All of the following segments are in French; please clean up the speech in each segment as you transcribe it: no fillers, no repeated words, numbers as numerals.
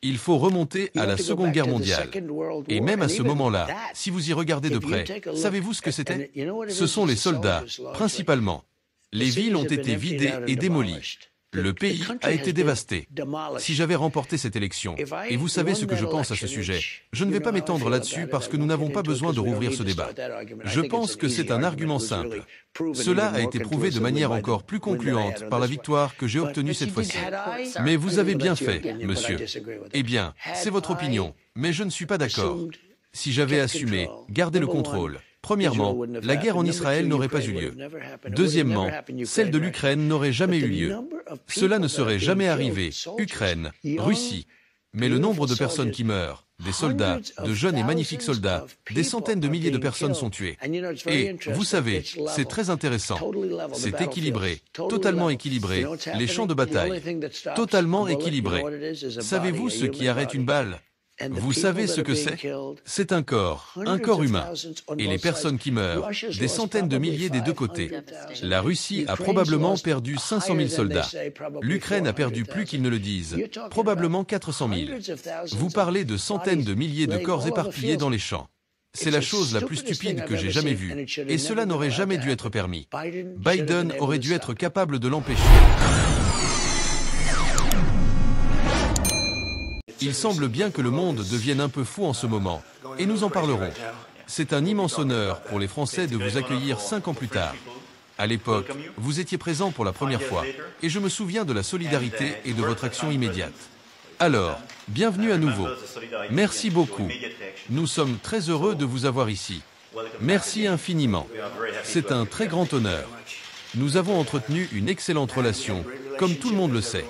Il faut remonter à la Seconde Guerre mondiale. Et même à ce moment-là, si vous y regardez de près, savez-vous ce que c'était? Ce sont les soldats, principalement. Les villes ont été vidées et démolies. Le pays a été dévasté. Si j'avais remporté cette élection, et vous savez ce que je pense à ce sujet, je ne vais pas m'étendre là-dessus parce que nous n'avons pas besoin de rouvrir ce débat. Je pense que c'est un argument simple. Cela a été prouvé de manière encore plus concluante par la victoire que j'ai obtenue cette fois-ci. Mais vous avez bien fait, monsieur. Eh bien, c'est votre opinion, mais je ne suis pas d'accord. Si j'avais assumé, gardé le contrôle, premièrement, la guerre en Israël n'aurait pas eu lieu. Deuxièmement, celle de l'Ukraine n'aurait jamais eu lieu. Cela ne serait jamais arrivé, Ukraine, Russie. Mais le nombre de personnes qui meurent, des soldats, de jeunes et magnifiques soldats, des centaines de milliers de personnes sont tuées. Et, vous savez, c'est très intéressant. C'est équilibré, totalement équilibré, les champs de bataille, totalement équilibrés. Savez-vous ce qui arrête une balle ? Vous savez ce que c'est? C'est un corps humain. Et les personnes qui meurent, des centaines de milliers des deux côtés. La Russie a probablement perdu 500 000 soldats. L'Ukraine a perdu plus qu'ils ne le disent, probablement 400 000. Vous parlez de centaines de milliers de corps éparpillés dans les champs. C'est la chose la plus stupide que j'ai jamais vue. Et cela n'aurait jamais dû être permis. Biden aurait dû être capable de l'empêcher. Il semble bien que le monde devienne un peu fou en ce moment, et nous en parlerons. C'est un immense honneur pour les Français de vous accueillir 5 ans plus tard. À l'époque, vous étiez présents pour la première fois, et je me souviens de la solidarité et de votre action immédiate. Alors, bienvenue à nouveau. Merci beaucoup. Nous sommes très heureux de vous avoir ici. Merci infiniment. C'est un très grand honneur. Nous avons entretenu une excellente relation, comme tout le monde le sait.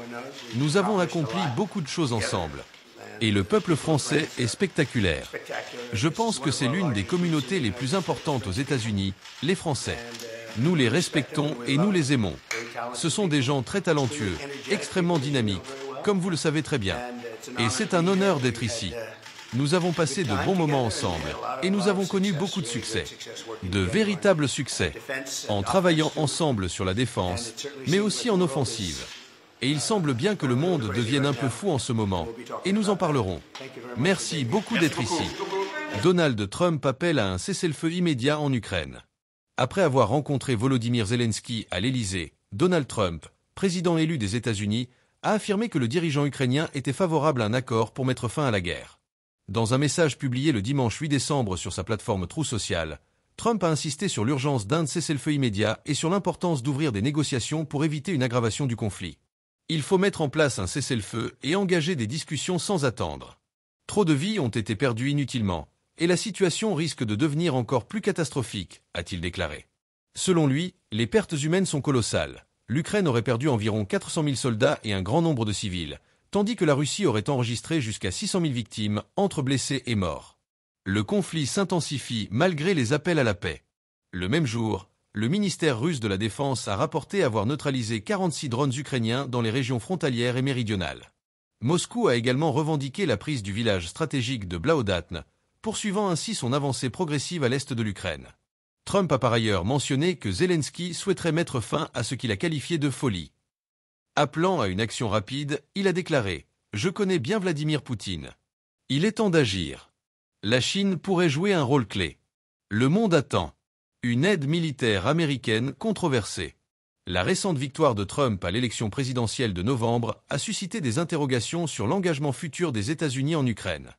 Nous avons accompli beaucoup de choses ensemble. Et le peuple français est spectaculaire. Je pense que c'est l'une des communautés les plus importantes aux États-Unis, les Français. Nous les respectons et nous les aimons. Ce sont des gens très talentueux, extrêmement dynamiques, comme vous le savez très bien. Et c'est un honneur d'être ici. Nous avons passé de bons moments ensemble et nous avons connu beaucoup de succès, de véritables succès, en travaillant ensemble sur la défense, mais aussi en offensive. Et il semble bien que le monde devienne un peu fou en ce moment, et nous en parlerons. Merci beaucoup d'être ici. Donald Trump appelle à un cessez-le-feu immédiat en Ukraine. Après avoir rencontré Volodymyr Zelensky à l'Élysée, Donald Trump, président élu des États-Unis, a affirmé que le dirigeant ukrainien était favorable à un accord pour mettre fin à la guerre. Dans un message publié le dimanche 8 décembre sur sa plateforme Truth Social, Trump a insisté sur l'urgence d'un cessez-le-feu immédiat et sur l'importance d'ouvrir des négociations pour éviter une aggravation du conflit. Il faut mettre en place un cessez-le-feu et engager des discussions sans attendre. Trop de vies ont été perdues inutilement, et la situation risque de devenir encore plus catastrophique, a-t-il déclaré. Selon lui, les pertes humaines sont colossales. L'Ukraine aurait perdu environ 400 000 soldats et un grand nombre de civils, tandis que la Russie aurait enregistré jusqu'à 600 000 victimes, entre blessés et morts. Le conflit s'intensifie malgré les appels à la paix. Le même jour, le ministère russe de la Défense a rapporté avoir neutralisé 46 drones ukrainiens dans les régions frontalières et méridionales. Moscou a également revendiqué la prise du village stratégique de Blaodatne, poursuivant ainsi son avancée progressive à l'est de l'Ukraine. Trump a par ailleurs mentionné que Zelensky souhaiterait mettre fin à ce qu'il a qualifié de folie. Appelant à une action rapide, il a déclaré « Je connais bien Vladimir Poutine. Il est temps d'agir. La Chine pourrait jouer un rôle clé. Le monde attend. Une aide militaire américaine controversée. » La récente victoire de Trump à l'élection présidentielle de novembre a suscité des interrogations sur l'engagement futur des États-Unis en Ukraine.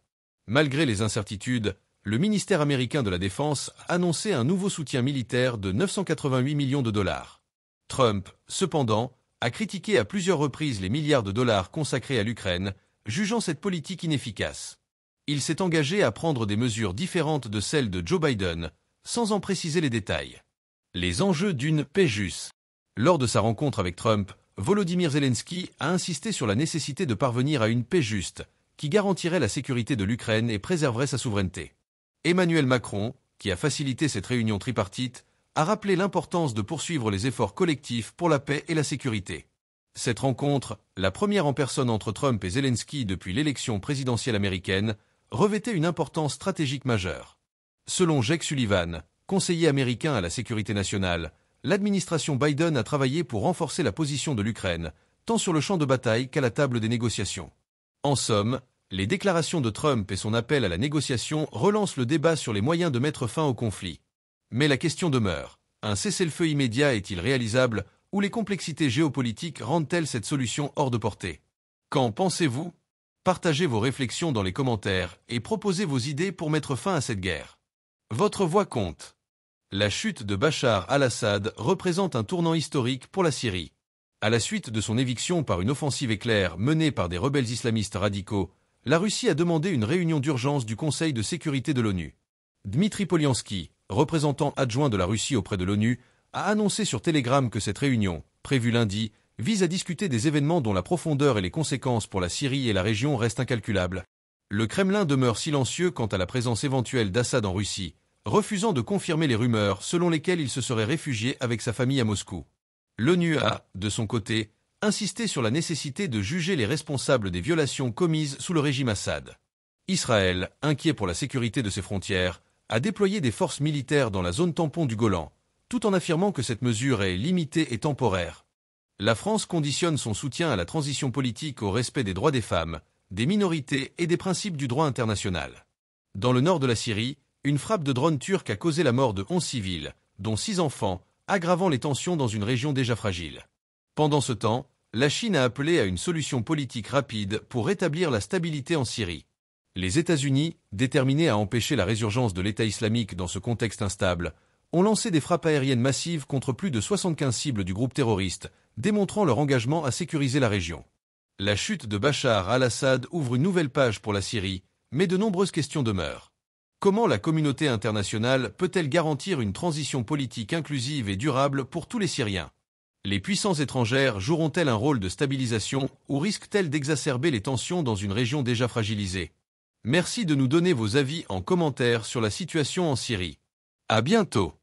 Malgré les incertitudes, le ministère américain de la Défense a annoncé un nouveau soutien militaire de 988 millions de dollars. Trump, cependant, a critiqué à plusieurs reprises les milliards de dollars consacrés à l'Ukraine, jugeant cette politique inefficace. Il s'est engagé à prendre des mesures différentes de celles de Joe Biden, sans en préciser les détails. Les enjeux d'une paix juste. Lors de sa rencontre avec Trump, Volodymyr Zelensky a insisté sur la nécessité de parvenir à une paix juste, qui garantirait la sécurité de l'Ukraine et préserverait sa souveraineté. Emmanuel Macron, qui a facilité cette réunion tripartite, a rappelé l'importance de poursuivre les efforts collectifs pour la paix et la sécurité. Cette rencontre, la première en personne entre Trump et Zelensky depuis l'élection présidentielle américaine, revêtait une importance stratégique majeure. Selon Jake Sullivan, conseiller américain à la sécurité nationale, l'administration Biden a travaillé pour renforcer la position de l'Ukraine, tant sur le champ de bataille qu'à la table des négociations. En somme, Les déclarations de Trump et son appel à la négociation relancent le débat sur les moyens de mettre fin au conflit. Mais la question demeure, un cessez-le-feu immédiat est-il réalisable ou les complexités géopolitiques rendent-elles cette solution hors de portée? Qu'en pensez-vous? Partagez vos réflexions dans les commentaires et proposez vos idées pour mettre fin à cette guerre. Votre voix compte. La chute de Bachar al-Assad représente un tournant historique pour la Syrie. À la suite de son éviction par une offensive éclair menée par des rebelles islamistes radicaux, la Russie a demandé une réunion d'urgence du Conseil de sécurité de l'ONU. Dmitry Polyanski, représentant adjoint de la Russie auprès de l'ONU, a annoncé sur Telegram que cette réunion, prévue lundi, vise à discuter des événements dont la profondeur et les conséquences pour la Syrie et la région restent incalculables. Le Kremlin demeure silencieux quant à la présence éventuelle d'Assad en Russie, refusant de confirmer les rumeurs selon lesquelles il se serait réfugié avec sa famille à Moscou. L'ONU a, de son côté, insisté sur la nécessité de juger les responsables des violations commises sous le régime Assad. Israël, inquiet pour la sécurité de ses frontières, a déployé des forces militaires dans la zone tampon du Golan, tout en affirmant que cette mesure est limitée et temporaire. La France conditionne son soutien à la transition politique au respect des droits des femmes, des minorités et des principes du droit international. Dans le nord de la Syrie, une frappe de drone turc a causé la mort de 11 civils, dont 6 enfants, aggravant les tensions dans une région déjà fragile. Pendant ce temps, la Chine a appelé à une solution politique rapide pour rétablir la stabilité en Syrie. Les États-Unis, déterminés à empêcher la résurgence de l'État islamique dans ce contexte instable, ont lancé des frappes aériennes massives contre plus de 75 cibles du groupe terroriste, démontrant leur engagement à sécuriser la région. La chute de Bachar al-Assad ouvre une nouvelle page pour la Syrie, mais de nombreuses questions demeurent. Comment la communauté internationale peut-elle garantir une transition politique inclusive et durable pour tous les Syriens? Les puissances étrangères joueront-elles un rôle de stabilisation ou risquent-elles d'exacerber les tensions dans une région déjà fragilisée? Merci de nous donner vos avis en commentaire sur la situation en Syrie. À bientôt.